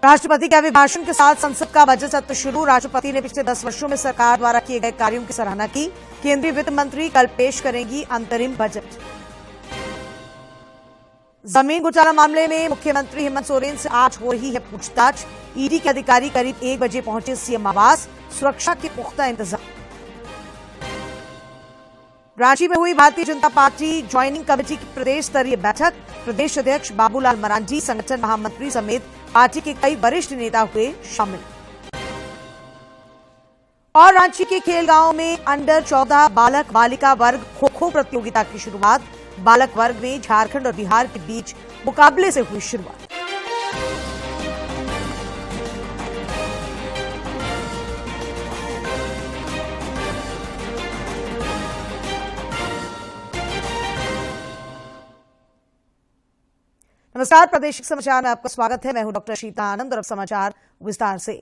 राष्ट्रपति के अभिभाषण के साथ संसद का बजट सत्र शुरू। राष्ट्रपति ने पिछले 10 वर्षों में सरकार द्वारा किए गए कार्यों की सराहना की। केंद्रीय वित्त मंत्री कल पेश करेंगी अंतरिम बजट। जमीन घोटाला मामले में मुख्यमंत्री हेमंत सोरेन से आज हो रही है पूछताछ। ईडी के अधिकारी करीब 1 बजे पहुंचे सीएम आवास, सुरक्षा के पुख्ता इंतजाम। रांची में हुई Bharatiya Janata party joining committee की प्रदेश स्तरीय बैठक। प्रदेश अध्यक्ष बाबूलाल मरांडी, संगठन महामंत्री समेत पार्टी के कई वरिष्ठ नेता हुए शामिल। और रांची के खेलगांव में अंडर 14 बालक बालिका वर्ग खो खो प्रतियोगिता की शुरुआत। बालक वर्ग में झारखंड और बिहार के बीच मुकाबले से हुई शुरुआत। नमस्कार, प्रादेशिक समाचार में आपका स्वागत है। मैं हूं डॉक्टर शीता आनंद और अब समाचार विस्तार से।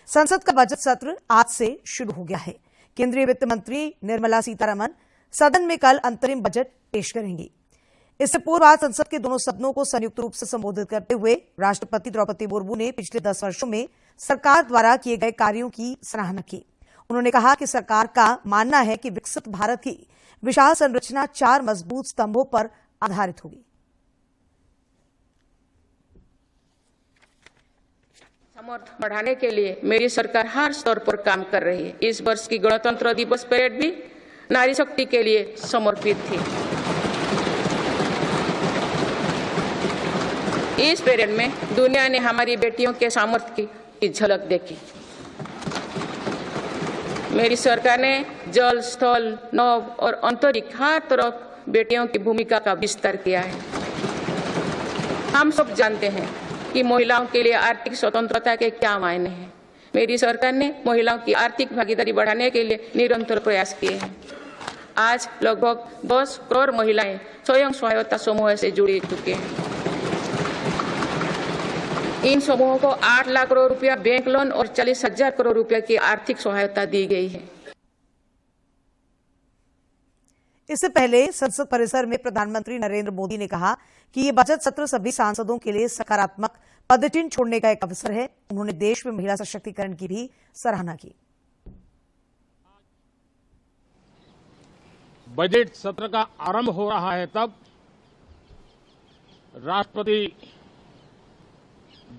संसद का बजट सत्र आज से शुरू हो गया है। केंद्रीय वित्त मंत्री निर्मला सीतारमण सदन में कल अंतरिम बजट पेश करेंगी। इससे पूर्व आज संसद के दोनों सदनों को संयुक्त रूप से संबोधित करते हुए राष्ट्रपति द्रौपदी मुर्मू ने पिछले 10 वर्षों में सरकार द्वारा किए गए कार्यों की सराहना की। उन्होंने कहा कि सरकार का मानना है कि विकसित भारत की विशाल संरचना 4 मजबूत स्तंभों पर आधारित होगी। सामर्थ्य बढ़ाने के लिए मेरी सरकार हर स्तर पर काम कर रही है। इस वर्ष की गणतंत्र दिवस परेड भी नारी शक्ति के लिए समर्पित थी। इस परेड में दुनिया ने हमारी बेटियों के सामर्थ्य की झलक देखी। मेरी सरकार ने जल, स्थल, नभ और अंतरिक्ष हर तरफ बेटियों की भूमिका का विस्तार किया है। हम सब जानते हैं कि महिलाओं के लिए आर्थिक स्वतंत्रता के क्या मायने हैं। मेरी सरकार ने महिलाओं की आर्थिक भागीदारी बढ़ाने के लिए निरंतर प्रयास किए हैं। आज लगभग 10 करोड़ महिलाएं स्वयं सहायता समूह से जुड़ चुके हैं। इन समूहों को 8 लाख करोड़ रुपया बैंक लोन और 40,000 करोड़ रुपया की आर्थिक सहायता दी गई है। इससे पहले संसद परिसर में प्रधानमंत्री नरेंद्र मोदी ने कहा कि ये बजट सत्र सभी सांसदों के लिए सकारात्मक पदचिन्ह छोड़ने का एक अवसर है। उन्होंने देश में महिला सशक्तिकरण की भी सराहना की। बजट सत्र का आरंभ हो रहा है तब राष्ट्रपति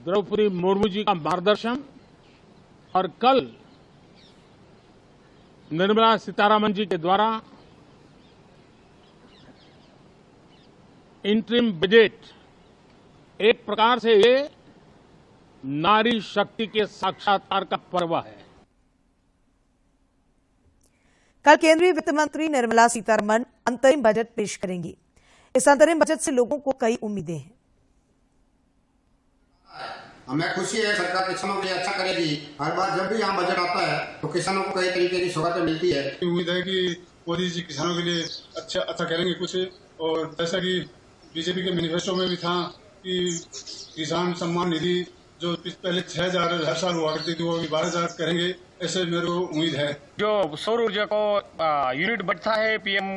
द्रौपदी मुर्मू जी का मार्गदर्शन और कल निर्मला सीतारमण जी के द्वारा इंटरिम बजट एक प्रकार से ये नारी शक्ति के साक्षात्कार का पर्व है। कल केंद्रीय वित्त मंत्री निर्मला सीतारमण अंतरिम बजट पेश करेंगी। इस अंतरिम बजट से लोगों को कई उम्मीदें हैं। हमें खुशी है सरकार किसानों के लिए अच्छा करेगी। हर बार जब भी यहाँ बजट आता है तो किसानों को कई तरीके की सौगातें मिलती है। उम्मीद है कि मोदी जी किसानों के लिए अच्छा करेंगे कुछ। और जैसा कि बीजेपी के मैनिफेस्टो में भी था कि किसान सम्मान निधि जो पहले 6,000 हर साल हुआ करती थी वो अभी 12,000 करेंगे, ऐसे मेरे को उम्मीद है। जो सौर ऊर्जा को यूनिट बढ़ता है पीएम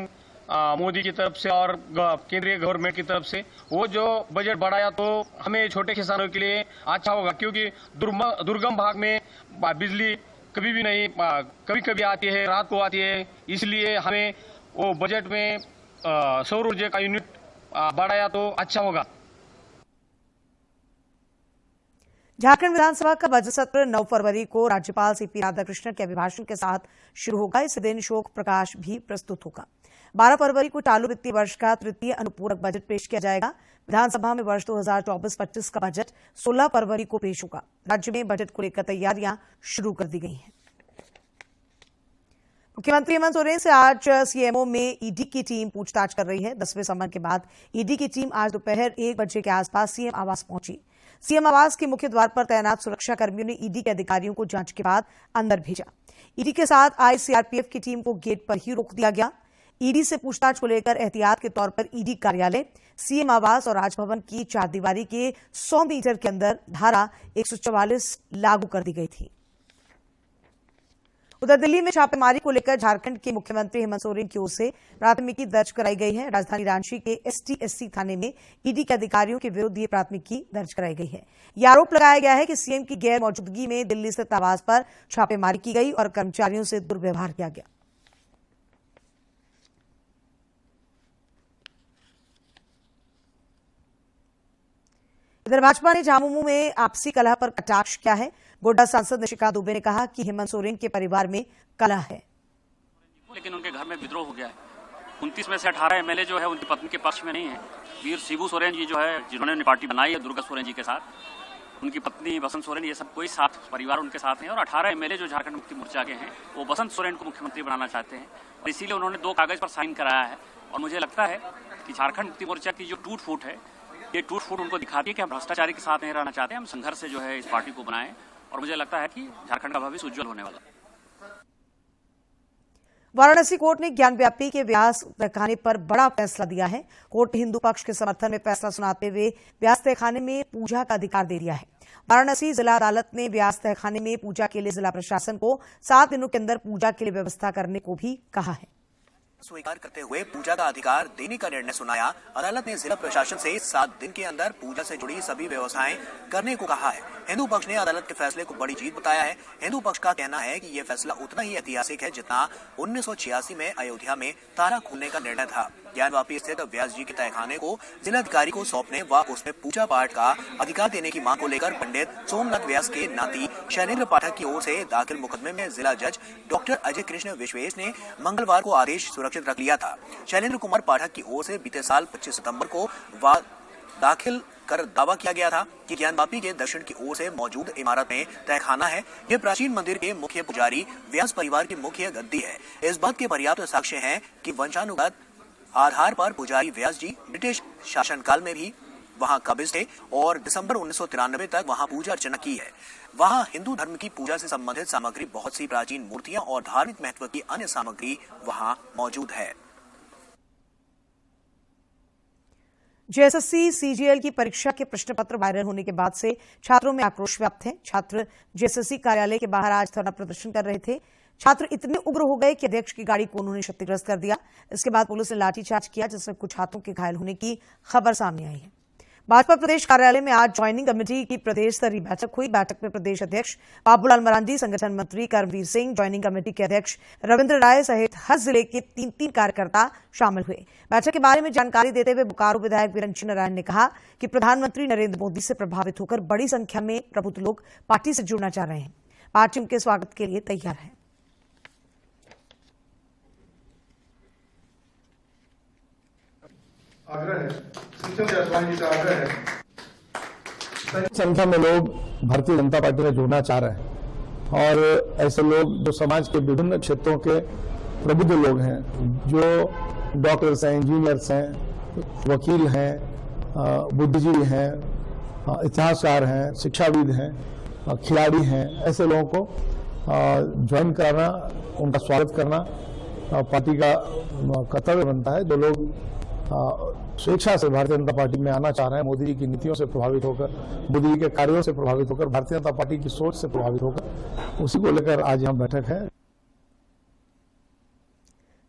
मोदी की तरफ से और केंद्रीय गवर्नमेंट की तरफ से, वो जो बजट बढ़ाया तो हमें छोटे किसानों के लिए अच्छा होगा, क्योंकि दुर्गम भाग में बिजली कभी भी नहीं, कभी कभी आती है, रात को आती है। इसलिए हमें वो बजट में सौर ऊर्जा का यूनिट बढ़ाया तो अच्छा होगा। झारखंड विधानसभा का बजट सत्र 9 फरवरी को राज्यपाल सीपी राधाकृष्णन के अभिभाषण के साथ शुरू होगा। इस दिन शोक प्रकाश भी प्रस्तुत होगा। 12 फरवरी को चालू वित्तीय वर्ष का तृतीय अनुपूरक बजट पेश किया जाएगा। विधानसभा में वर्ष 2024-25 का बजट 16 फरवरी को पेश होगा। राज्य में बजट को लेकर तैयारियां शुरू कर दी गई हैं। मुख्यमंत्री हेमंत सोरेन से आज सीएमओ में ईडी की टीम पूछताछ कर रही है। 10वें समन के बाद ईडी की टीम आज दोपहर 1 बजे के आसपास सीएम आवास पहुंची। सीएम आवास के मुख्य द्वार पर तैनात सुरक्षा कर्मियों ने ईडी के अधिकारियों को जांच के बाद अंदर भेजा। ईडी के साथ आई सीआरपीएफ की टीम को गेट पर ही रोक दिया गया। ईडी से पूछताछ को लेकर एहतियात के तौर पर ईडी कार्यालय, सीएम आवास और राजभवन की चारदीवारी के 100 मीटर के अंदर धारा 144 लागू कर दी गई थी। उधर दिल्ली में छापेमारी को लेकर झारखंड के मुख्यमंत्री हेमंत सोरेन की ओर से प्राथमिकी दर्ज कराई गई है। राजधानी रांची के ST/SC थाने में ईडी के अधिकारियों के विरुद्ध ये प्राथमिकी दर्ज कराई गई है। यह आरोप लगाया गया है कि सीएम की गैर मौजूदगी में दिल्ली स्थित आवास पर छापेमारी की गई और कर्मचारियों से दुर्व्यवहार किया गया। इधर भाजपा ने झामुमो में आपसी कलह पर कटाक्ष किया है। गोड्डा सांसद निशिकांत दुबे ने कहा कि हेमंत सोरेन के परिवार में कलह है, लेकिन उनके घर में विद्रोह हो गया है। 29 में से 18 MLA जो है उनकी पत्नी के पक्ष में नहीं है। वीर शिबू सोरेन जी जो है, जिन्होंने पार्टी बनाई है दुर्गा सोरेन जी के साथ, उनकी पत्नी बसंत सोरेन, ये सब कोई साथ परिवार उनके साथ हैं। और 18 MLA जो झारखंड मुक्ति मोर्चा के हैं वो बसंत सोरेन को मुख्यमंत्री बनाना चाहते हैं और इसीलिए उन्होंने 2 कागज पर साइन कराया है। और मुझे लगता है कि झारखंड मुक्ति मोर्चा की जो टूट फूट है, ये टूट फूट उनको दिखाती है कि हम भ्रष्टाचारी के साथ नहीं रहना चाहते, हम संघर्ष से जो है इस पार्टी को बनाएं। और मुझे लगता है कि झारखंड का भविष्य उज्जवल होने वाला है। वाराणसी कोर्ट ने ज्ञानव्यापी के व्यास तहखाने पर बड़ा फैसला दिया है। कोर्ट ने हिंदू पक्ष के समर्थन में फैसला सुनाते हुए व्यास तहखाने में पूजा का अधिकार दे दिया है। वाराणसी जिला अदालत ने व्यास तहखाने में पूजा के लिए जिला प्रशासन को 7 दिनों के अंदर पूजा के लिए व्यवस्था करने को भी कहा है। स्वीकार करते हुए पूजा का अधिकार देने का निर्णय सुनाया। अदालत ने जिला प्रशासन से 7 दिन के अंदर पूजा से जुड़ी सभी व्यवस्थाएं करने को कहा है। हिंदू पक्ष ने अदालत के फैसले को बड़ी जीत बताया है। हिंदू पक्ष का कहना है कि यह फैसला उतना ही ऐतिहासिक है जितना 1986 में अयोध्या में तारा खोलने का निर्णय था। ज्ञानवापी स्थित व्यास जी के तहखाने को जिलाधिकारी को सौंपने व उसमें पूजा पाठ का अधिकार देने की मांग को लेकर पंडित सोमनाथ व्यास के नाती शैलेंद्र पाठक की ओर से दाखिल मुकदमे में जिला जज डॉक्टर अजय कृष्ण विश्वेश ने मंगलवार को आदेश सुरक्षित रख लिया था। शैलेंद्र कुमार पाठक की ओर से बीते साल 25 सितंबर को दाखिल कर दावा किया गया था कि ज्ञानवापी के दक्षिण की ओर से मौजूद इमारत में तहखाना है। यह प्राचीन मंदिर के मुख्य पुजारी व्यास परिवार की मुख्य गद्दी है। इस बात के पर्याप्त साक्ष्य हैं कि वंशानुगत आधार पर पुजारी व्यास जी ब्रिटिश शासनकाल में भी वहां कब्ज थे और दिसंबर 1993 तक वहां पूजा अर्चना की है। वहां हिंदू धर्म की पूजा से संबंधित सामग्री, बहुत सी प्राचीन मूर्तियां और धार्मिक महत्व की अन्य सामग्री वहां मौजूद है। JSSC CGL की परीक्षा के प्रश्न पत्र वायरल होने के बाद से छात्रों में आक्रोश व्याप्त है। छात्र JSSC कार्यालय के बाहर आज धरना प्रदर्शन कर रहे थे। छात्र इतने उग्र हो गए कि अध्यक्ष की गाड़ी को उन्होंने क्षतिग्रस्त कर दिया। इसके बाद पुलिस ने लाठीचार्ज किया, जिसमें कुछ छात्रों के घायल होने की खबर सामने आई है। भाजपा प्रदेश कार्यालय में आज ज्वाइनिंग कमेटी की प्रदेश स्तरीय बैठक हुई। बैठक में प्रदेश अध्यक्ष बाबूलाल मरांडी, संगठन मंत्री कर्मवीर सिंह, ज्वाइनिंग कमेटी के अध्यक्ष रविंद्र राय सहित हर जिले के 3 कार्यकर्ता शामिल हुए। बैठक के बारे में जानकारी देते हुए बोकारो विधायक वीरंची नारायण ने कहा कि प्रधानमंत्री नरेंद्र मोदी से प्रभावित होकर बड़ी संख्या में प्रबुद्ध लोग पार्टी से जुड़ना चाह रहे हैं। पार्टी उनके स्वागत के लिए तैयार है। आग्रह है, शीतल जायसवाल जी का आग्रह है। संख्या में लोग भारतीय जनता पार्टी में जुड़ना चाह रहे हैं और ऐसे लोग जो समाज के विभिन्न क्षेत्रों के प्रबुद्ध लोग हैं, जो डॉक्टर्स हैं, इंजीनियर्स हैं, वकील हैं, बुद्धिजीवी हैं, इतिहासकार हैं, शिक्षाविद हैं, खिलाड़ी हैं, ऐसे लोगों को ज्वाइन कराना, उनका स्वागत करना पार्टी का कर्तव्य बनता है। जो लोग स्वेच्छा से भारतीय जनता पार्टी में आना चाह रहे हैं, मोदी जी की नीतियों से प्रभावित होकर, मोदी जी के कार्यों से प्रभावित होकर, भारतीय जनता पार्टी की सोच से प्रभावित होकर, उसी को लेकर आज यहाँ बैठक है।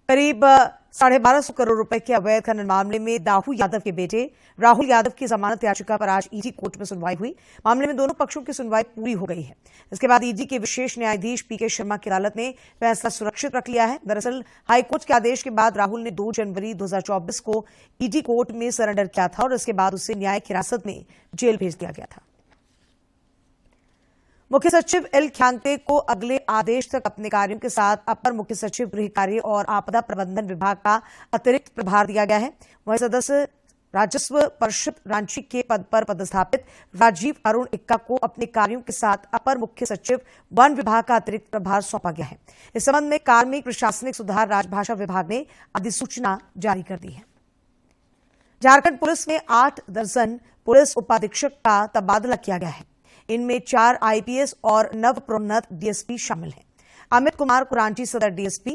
करीब 1250 करोड़ रुपए के अवैध खनन मामले में दाऊ यादव के बेटे राहुल यादव की जमानत याचिका पर आज ईडी कोर्ट में सुनवाई हुई। मामले में दोनों पक्षों की सुनवाई पूरी हो गई है। इसके बाद ईडी के विशेष न्यायाधीश PK शर्मा की अदालत ने फैसला सुरक्षित रख लिया है। दरअसल हाईकोर्ट के आदेश के बाद राहुल ने 2 जनवरी 2024 को ईडी कोर्ट में सरेंडर किया था और इसके बाद उसे न्यायिक हिरासत में जेल भेज दिया गया था। मुख्य सचिव L ख्यांगते को अगले आदेश तक अपने कार्यों के साथ अपर मुख्य सचिव गृह कार्य और आपदा प्रबंधन विभाग का अतिरिक्त प्रभार दिया गया है। वहीं सदस्य राजस्व परिषद रांची के पद पर पदस्थापित राजीव अरुण इक्का को अपने कार्यों के साथ अपर मुख्य सचिव वन विभाग का अतिरिक्त प्रभार सौंपा गया है। इस संबंध में कार्मिक प्रशासनिक सुधार राजभाषा विभाग ने अधिसूचना जारी कर दी है। झारखंड पुलिस में 8 दर्जन पुलिस उपाधीक्षक का तबादला किया गया है। इनमें 4 IPS और नव प्रोन्नत DSP शामिल हैं। अमित कुमार को रांची सदर DSP,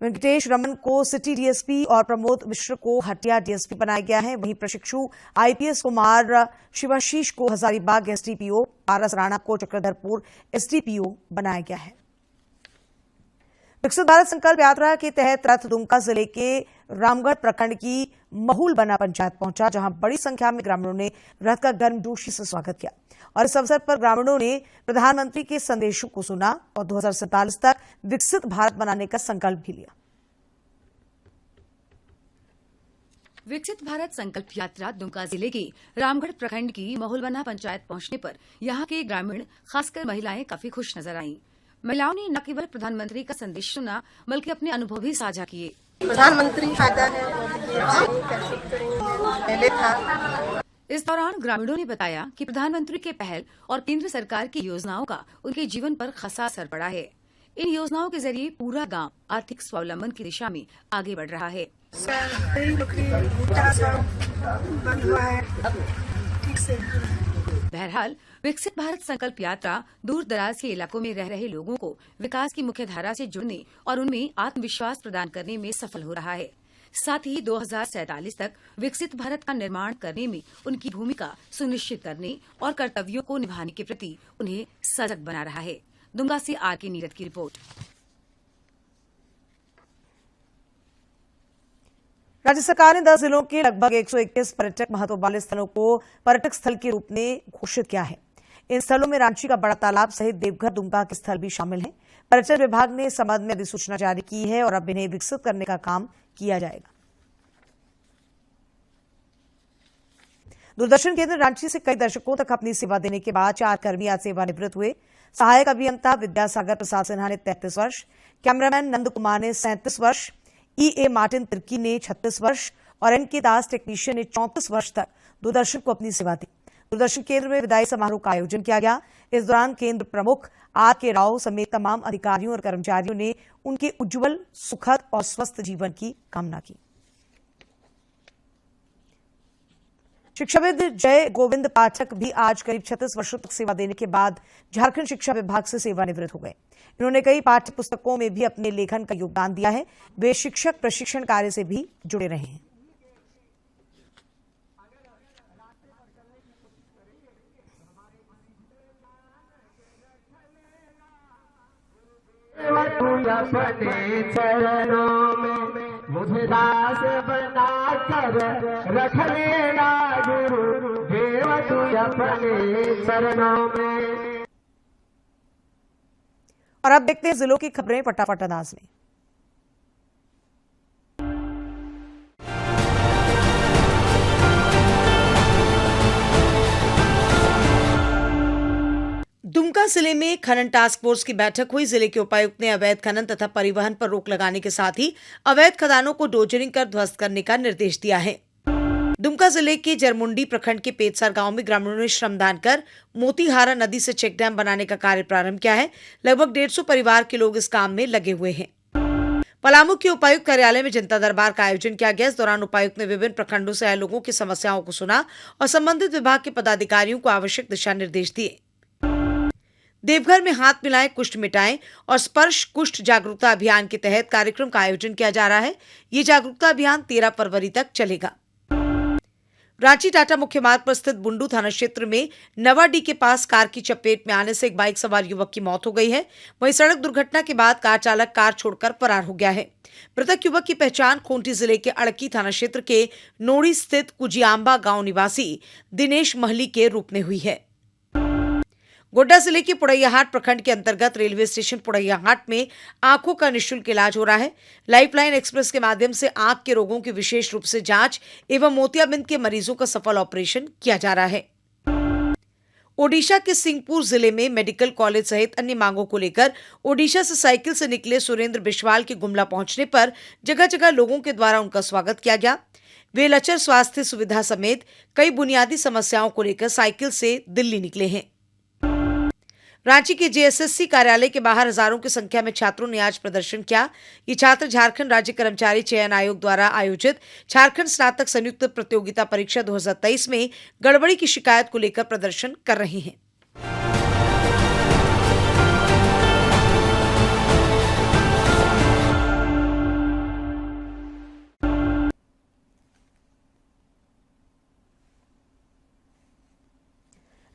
वेंकटेश रमन को सिटी DSP और प्रमोद मिश्र को हटिया DSP बनाया गया है। वहीं प्रशिक्षु IPS कुमार शिवाशीष को हजारीबाग SDPO, पारस राणा को चक्रधरपुर SDPO बनाया गया है। विकसित भारत संकल्प यात्रा के तहत रथ दुमका जिले के रामगढ़ प्रखंड की महूलबना पंचायत पहुंचा, जहां बड़ी संख्या में ग्रामीणों ने रथ का गर्मजोशी से स्वागत किया और इस अवसर पर ग्रामीणों ने प्रधानमंत्री के संदेशों को सुना और 2047 तक विकसित भारत बनाने का संकल्प भी लिया। विकसित भारत संकल्प यात्रा दुमका जिले के रामगढ़ प्रखंड की महूलबना पंचायत पहुंचने पर यहां के ग्रामीण, खासकर महिलाएं काफी खुश नजर आईं। महिलाओं ने न केवल प्रधानमंत्री का संदेश सुना बल्कि अपने अनुभव भी साझा किए। प्रधानमंत्री फायदा है, पहले था। इस दौरान ग्रामीणों ने बताया कि प्रधानमंत्री के पहल और केंद्र सरकार की योजनाओं का उनके जीवन पर खासा असर पड़ा है। इन योजनाओं के जरिए पूरा गांव आर्थिक स्वावलंबन की दिशा में आगे बढ़ रहा है। बहरहाल विकसित भारत संकल्प यात्रा दूर दराज के इलाकों में रह रहे लोगों को विकास की मुख्य धारा से जुड़ने और उनमें आत्मविश्वास प्रदान करने में सफल हो रहा है। साथ ही 2047 तक विकसित भारत का निर्माण करने में उनकी भूमिका सुनिश्चित करने और कर्तव्यों को निभाने के प्रति उन्हें सजग बना रहा है। दुमका से आर.के. नीरद की रिपोर्ट। राज्य सरकार ने 10 जिलों के लगभग 121 पर्यटक महत्व वाले स्थलों को पर्यटक स्थल के रूप में घोषित किया है। इन स्थलों में रांची का बड़ा तालाब सहित देवघर, दुमका के स्थल भी शामिल हैं। पर्यटन विभाग ने इस संबंध में अधिसूचना जारी की है और अब इन्हें विकसित करने का काम किया जाएगा। दूरदर्शन केंद्र रांची से कई दशकों तक अपनी सेवा देने के बाद 4 कर्मी आज सेवानिवृत्त हुए। सहायक अभियंता विद्यासागर प्रसाद सिन्हा ने 33 वर्ष, कैमरामैन नंद कुमार ने 37 वर्ष, E.A. मार्टिन तिर्की ने 36 वर्ष और N.K. दास टेक्नीशियन ने 34 वर्ष तक दूरदर्शन को अपनी सेवा दी। दूरदर्शन केंद्र में विदाई समारोह का आयोजन किया गया। इस दौरान केंद्र प्रमुख R.K. राव समेत तमाम अधिकारियों और कर्मचारियों ने उनके उज्जवल, सुखद और स्वस्थ जीवन की कामना की। शिक्षाविद जय गोविंद पाठक भी आज करीब 36 वर्षों तक सेवा देने के बाद झारखंड शिक्षा विभाग से सेवानिवृत्त हो गए। इन्होंने कई पाठ्य पुस्तकों में भी अपने लेखन का योगदान दिया है। वे शिक्षक प्रशिक्षण कार्य से भी जुड़े रहे हैं। अपने चरणों में मुझे दास बना कर रख लेना गुरु देव, तू अपने चरणों में। और अब देखते हैं जिलों की खबरें फटाफट अंदाज में। दुमका जिले में खनन टास्क फोर्स की बैठक हुई। जिले के उपायुक्त ने अवैध खनन तथा परिवहन पर रोक लगाने के साथ ही अवैध खदानों को डोजरिंग कर ध्वस्त करने का निर्देश दिया है। दुमका जिले के जरमुंडी प्रखंड के पेटसर गांव में ग्रामीणों ने श्रमदान कर मोतीहारा नदी से चेक डैम बनाने का कार्य प्रारंभ किया है। लगभग 150 परिवार के लोग इस काम में लगे हुए हैं। पलामू के उपायुक्त कार्यालय में जनता दरबार का आयोजन किया गया। इस दौरान उपायुक्त ने विभिन्न प्रखंडों से आए लोगों की समस्याओं को सुना और संबंधित विभाग के पदाधिकारियों को आवश्यक दिशा निर्देश दिए। देवघर में हाथ मिलाएं कुष्ठ मिटाएं और स्पर्श कुष्ठ जागरूकता अभियान के तहत कार्यक्रम का आयोजन किया जा रहा है। ये जागरूकता अभियान 13 फरवरी तक चलेगा। रांची टाटा मुख्य मार्ग पर स्थित बुंडू थाना क्षेत्र में नवाडी के पास कार की चपेट में आने से एक बाइक सवार युवक की मौत हो गई है। वहीं सड़क दुर्घटना के बाद कार चालक कार छोड़कर फरार हो गया है। मृतक युवक की पहचान खूंटी जिले के अड़की थाना क्षेत्र के नोड़ी स्थित कुजियाम्बा गांव निवासी दिनेश महली के रूप में हुई है। गोड्डा जिले के पुड़ैयाहाट प्रखंड के अंतर्गत रेलवे स्टेशन पुड़ैयाहाट में आंखों का निःशुल्क इलाज हो रहा है। लाइफलाइन एक्सप्रेस के माध्यम से आंख के रोगों की विशेष रूप से जांच एवं मोतियाबिंद के मरीजों का सफल ऑपरेशन किया जा रहा है। ओडिशा के सिंहपुर जिले में मेडिकल कॉलेज सहित अन्य मांगों को लेकर ओडिशा से साइकिल से निकले सुरेंद्र बिश्वाल के गुमला पहुंचने पर जगह जगह लोगों के द्वारा उनका स्वागत किया गया। वे लचर स्वास्थ्य सुविधा समेत कई बुनियादी समस्याओं को लेकर साइकिल से दिल्ली निकले हैं। रांची के जेएसएससी कार्यालय के बाहर हजारों की संख्या में छात्रों ने आज प्रदर्शन किया। ये छात्र झारखंड राज्य कर्मचारी चयन आयोग द्वारा आयोजित झारखंड स्नातक संयुक्त प्रतियोगिता परीक्षा 2023 में गड़बड़ी की शिकायत को लेकर प्रदर्शन कर रहे हैं।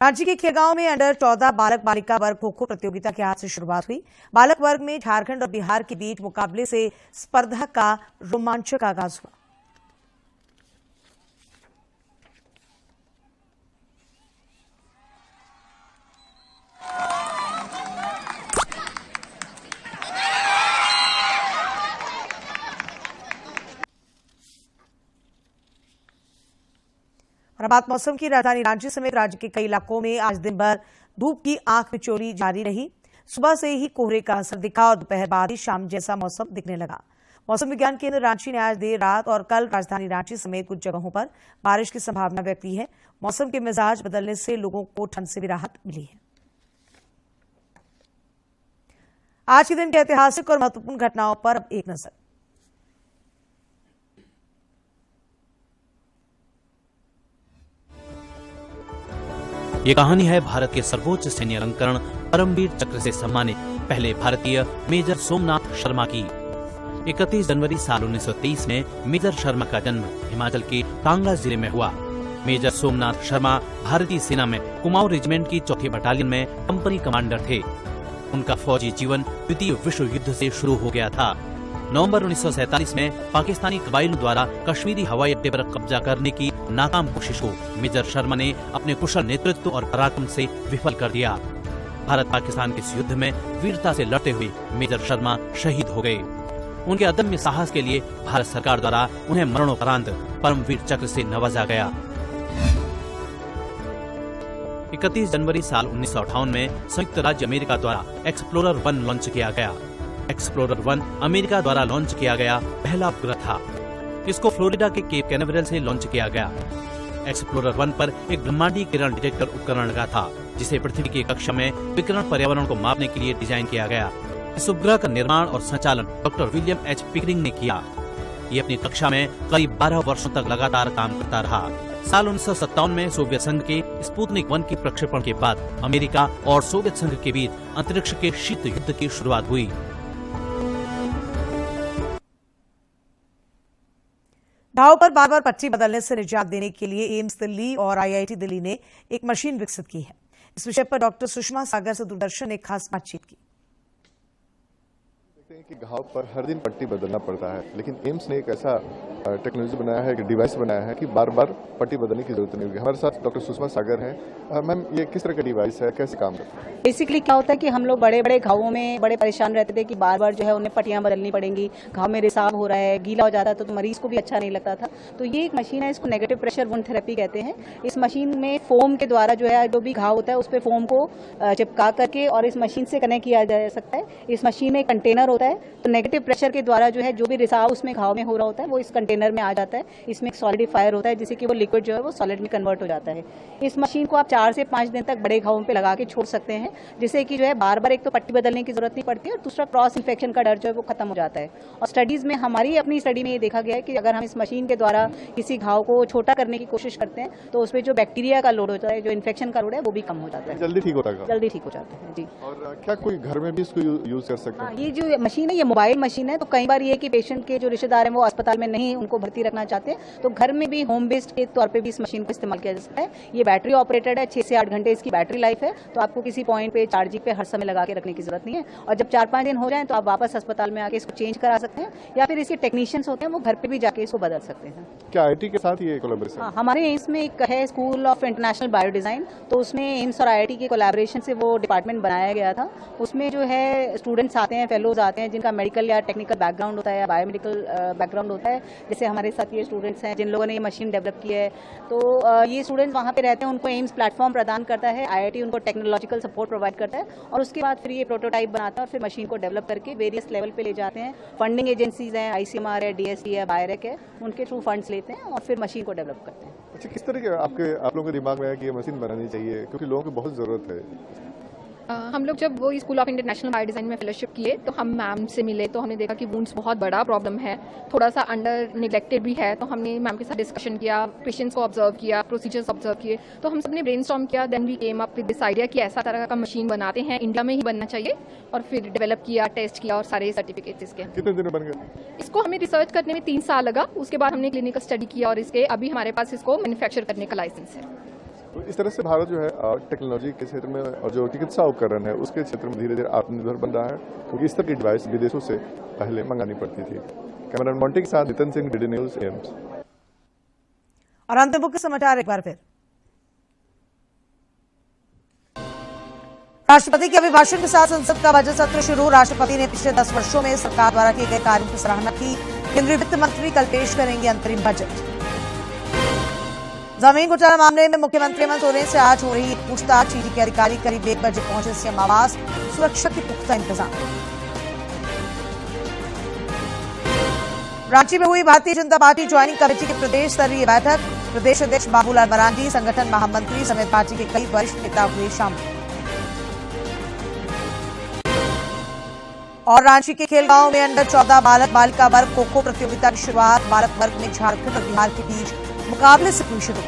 रांची के खेगांव में अंडर 14 बालक बालिका वर्ग खो-खो प्रतियोगिता के आज से शुरुआत हुई। बालक वर्ग में झारखंड और बिहार के बीच मुकाबले से स्पर्धा का रोमांचक आगाज हुआ। और बात मौसम की। राजधानी रांची समेत राज्य के कई इलाकों में आज दिन भर धूप की आंख मिचौली जारी रही। सुबह से ही कोहरे का असर दिखा और दोपहर बाद ही शाम जैसा मौसम दिखने लगा। मौसम विज्ञान केंद्र रांची ने आज देर रात और कल राजधानी रांची समेत कुछ जगहों पर बारिश की संभावना व्यक्त की है। मौसम के मिजाज बदलने से लोगों को ठंड से भी राहत मिली है। आज के दिन के ऐतिहासिक और महत्वपूर्ण घटनाओं पर अब एक नजर। ये कहानी है भारत के सर्वोच्च सैन्य अलंकरण परमवीर चक्र से सम्मानित पहले भारतीय मेजर सोमनाथ शर्मा की। 31 जनवरी साल 1923 में मेजर शर्मा का जन्म हिमाचल के कांगड़ा जिले में हुआ। मेजर सोमनाथ शर्मा भारतीय सेना में कुमाऊं रेजिमेंट की 4ठी बटालियन में कंपनी कमांडर थे। उनका फौजी जीवन द्वितीय विश्व युद्ध से शुरू हो गया था। नवंबर 1947 में पाकिस्तानी कबाइलों द्वारा कश्मीरी हवाई अड्डे पर कब्जा करने की नाकाम कोशिश को मेजर शर्मा ने अपने कुशल नेतृत्व और पराक्रम से विफल कर दिया। भारत पाकिस्तान के इस युद्ध में वीरता से लड़ते हुए मेजर शर्मा शहीद हो गए। उनके अदम्य साहस के लिए भारत सरकार द्वारा उन्हें मरणोपरांत परमवीर चक्र से नवाजा गया। 31 जनवरी साल 1958 में संयुक्त राज्य अमेरिका द्वारा एक्सप्लोरर 1 लॉन्च किया गया। एक्सप्लोरर 1 अमेरिका द्वारा लॉन्च किया गया पहला उपग्रह था। इसको फ्लोरिडा के केप कैनावेरल से लॉन्च किया गया। एक्सप्लोरर 1 पर एक ब्रह्मांडीय किरण डिटेक्टर उपकरण लगा था, जिसे पृथ्वी की कक्षा में विकिरण पर्यावरण को मापने के लिए डिजाइन किया गया। इस उपग्रह का निर्माण और संचालन डॉक्टर विलियम एच पिकरिंग ने किया। ये अपनी कक्षा में करीब 12 वर्षों तक लगातार काम करता रहा। साल 1957 में सोवियत संघ के स्पुतनिक 1 के प्रक्षेपण के बाद अमेरिका और सोवियत संघ के बीच अंतरिक्ष के शीत युद्ध की शुरुआत हुई। घाव पर बार बार पट्टी बदलने से निजात देने के लिए एम्स दिल्ली और IIT दिल्ली ने एक मशीन विकसित की है। इस विषय पर डॉक्टर सुषमा सागर से दूरदर्शन ने खास बातचीत की। कि घाव पर हर दिन पट्टी बदलना पड़ता है, लेकिन एम्स ने एक ऐसा टेक्नोलॉजी बनाया है, एक डिवाइस बनाया है कि बार बार पट्टी बदलने की जरूरत नहीं होगी। हमारे साथ डॉक्टर सुषमा सागर हैं। मैम, ये किस तरह का डिवाइस है, कैसे काम करता है? बेसिकली क्या होता है कि हम लोग बड़े बड़े घावों में बड़े परेशान रहते थे कि बार बार जो है उन्हें पट्टियां बदलनी पड़ेंगी, घाव में रिसाव हो रहा है, गीला हो जाता था तो मरीज को भी अच्छा नहीं लगता था। तो ये एक मशीन है, इसको नेगेटिव प्रेशर वुंड थेरेपी कहते हैं। इस मशीन में फोम के द्वारा जो है जो भी घाव होता है उस पर फोम को चिपका करके और इस मशीन से कनेक्ट किया जा सकता है। इस मशीन में एक कंटेनर होता है, तो नेगेटिव प्रेशर के द्वारा जो है जो भी रिसाव उसमें घाव में हो रहा होता है वो इस कंटेनर में आ जाता है। इसमें एक सॉलिडिफायर होता है जिससे कि वो लिक्विड जो है वो सॉलिड में कन्वर्ट हो जाता है। इस मशीन को आप 4 से 5 दिन तक बड़े घावों पे लगा के छोड़ सकते हैं, जिससे कि जो है बार बार एक तो पट्टी बदलने की जरूरत नहीं पड़ती है और दूसरा क्रॉस इन्फेक्शन का डर जो है वो खत्म हो जाता है। और स्टडीज में हमारी अपनी स्टडी में ये देखा गया है कि अगर हम इस मशीन के द्वारा किसी घाव को छोटा करने की कोशिश करते हैं तो उसमें जो बैक्टीरिया का लोड होता है, जो इन्फेक्शन का लोड है वो भी कम हो जाता है, जल्दी ठीक होता है, जल्दी ठीक हो जाता है जी। और क्या कोई घर में भी इसको यूज कर सकते हैं? ये जो मशीन है ये मोबाइल मशीन है, तो कई बार ये कि पेशेंट के जो रिश्तेदार हैं वो अस्पताल में नहीं उनको भर्ती रखना चाहते तो घर में भी होम बेस्ड के तौर पे भी इस मशीन का इस्तेमाल किया जा सकता है। ये बैटरी ऑपरेटेड है, 6 से 8 घंटे इसकी बैटरी लाइफ है, तो आपको किसी पॉइंट पे चार्जिंग पे हर समय लगा के रखने की जरूरत नहीं है। और जब 4-5 दिन हो जाए तो आप वापस अस्पताल में आके इसको चेंज करा सकते हैं या फिर इसके टेक्नीशियंस होते हैं वो घर पे भी जाके इसको बदल सकते हैं। क्या IIT के साथ ये कोलैबोरेशन? हाँ, हमारे एम्स में एक है school of international bio design, तो उसमें एम्स और IIT के कोलैबोरेशन से वो डिपार्टमेंट बनाया गया था। उसमें जो है स्टूडेंट्स आते हैं, फेलोज आते हैं जिनका मेडिकल या टेक्निकल बैकग्राउंड होता है या बायोमेडिकल बैकग्राउंड होता है। जैसे हमारे साथ ये स्टूडेंट्स हैं जिन लोगों ने ये मशीन डेवलप की है, तो ये स्टूडेंट्स वहाँ पे रहते हैं, उनको एम्स प्लेटफॉर्म प्रदान करता है, IIT उनको टेक्नोलॉजिकल सपोर्ट प्रोवाइड करता है और उसके बाद फिर ये प्रोटोटाइप बनाता है और फिर मशीन को डेवलप करके वेरियस लेवल पे ले जाते हैं। फंडिंग एजेंसीज हैं, ICMR है, DSC है, बायरेक है, उनके थ्रू फंड्स लेते हैं और फिर मशीन को डेवलप करते हैं। अच्छा, किस तरह के आप लोगों के दिमाग में है कि ये मशीन बनानी चाहिए, क्योंकि लोगों को बहुत जरूरत है? हम लोग जब वो school of international bio design में फेलोशिप किए तो हम मैम से मिले तो हमने देखा कि वुंड्स बहुत बड़ा प्रॉब्लम है, थोड़ा सा अंडर निगलेक्टेड भी है। तो हमने मैम के साथ डिस्कशन किया, पेशेंट्स को ऑब्जर्व किया, प्रोसीजर्स ऑब्जर्व किए, तो हम सबने ब्रेनस्टॉर्म किया। Then we came up with this idea कि ऐसा तरह का मशीन बनाते हैं, इंडिया में ही बनना चाहिए, और फिर डेवलप किया, टेस्ट किया और सारे सर्टिफिकेट्स इसके। कितने दिन में बन गए? इसको हमें रिसर्च करने में 3 साल लगा, उसके बाद हमने क्लिनिकल स्टडी किया और इसके अभी हमारे पास इसको मैन्युफैक्चर करने का लाइसेंस है। तो इस तरह से भारत जो है टेक्नोलॉजी के क्षेत्र में और जो चिकित्सा उपकरण है उसके क्षेत्र में धीरे धीरे आत्मनिर्भर बन रहा है, क्योंकि इस तरह की डिवाइस विदेशों से पहले मंगानी पड़ती थी। कैमरामैन मोंटी के साथ Nitin Singh, DD news, AIIMS. और अंत में मुख्य समाचार एक बार फिर। राष्ट्रपति के अभिभाषण के साथ संसद का बजट सत्र शुरू। राष्ट्रपति ने पिछले 10 वर्षों में सरकार द्वारा किए गए कार्यों की सराहना की। केंद्रीय वित्त मंत्री कल पेश करेंगे अंतरिम बजट। जमीन घोटाला मामले में मुख्यमंत्री हेमंत सोरेन से आज हो रही पूछताछ। ईडी के अधिकारी करीब 1 बजे पहुंचे सीएम आवास, सुरक्षा के पुख्ता इंतजाम। रांची में हुई Bharatiya Janata party joining committee की प्रदेश स्तरीय बैठक। प्रदेश अध्यक्ष बाबूलाल मरांडी, संगठन महामंत्री समेत पार्टी के कई वरिष्ठ नेता हुए शामिल। और रांची के खेलगांव में अंडर 14 बालक बालिका वर्ग खो खो प्रतियोगिता की शुरुआत। बालक वर्ग में झारखंड और बिहार के बीच मुकाबले से हुई शुरू।